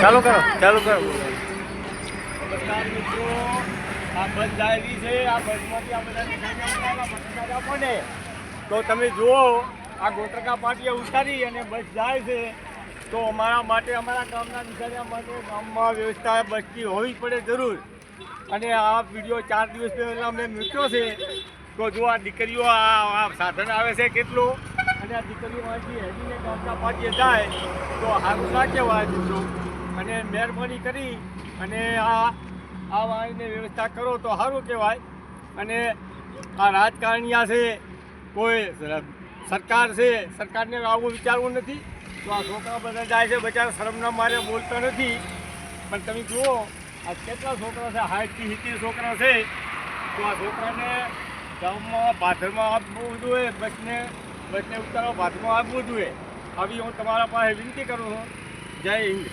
ચાલુ કરો ચાલુ કરો। નમસ્કાર મિત્રો, આ બસ જાયેલી છે। આ બસમાંથી આ બધા પડે તો તમે જુઓ, આ ગોત્રકા પાટીએ ઉતારી અને બસ જાય છે। તો અમારા માટે, અમારા ગામના વિચાર્યા માટે ગામમાં વ્યવસ્થા બસની હોવી પડે જરૂર। અને આ વિડીયો 4 દિવસ પહેલાં મેં મૂક્યો છે। તો જો આ દીકરીઓ આ સાધન આવે છે કેટલું, અને આ દીકરીઓમાંથી હેડીને ગામના પાટીએ જાય તો સારું ના કહેવાય મિત્રો। અને મહેરબાની કરી અને આ વાળીને વ્યવસ્થા કરો તો સારું કહેવાય। અને આ રાજકારણીયા છે, કોઈ સરકાર છે, સરકારને આવું વિચારવું નથી। તો આ છોકરા બધા જાય છે, બચારા શરમના મારે બોલતા નથી। પણ તમે જુઓ આ કેટલા છોકરા છે, 60-70 છોકરા છે। તો આ છોકરાને ગામમાં ભાદરમાં આપવું જોઈએ, બસને ઉતારવા ભાદરમાં આપવું જોઈએ। આવી હું તમારા પાસે વિનંતી કરું છું। જય હિન્દ।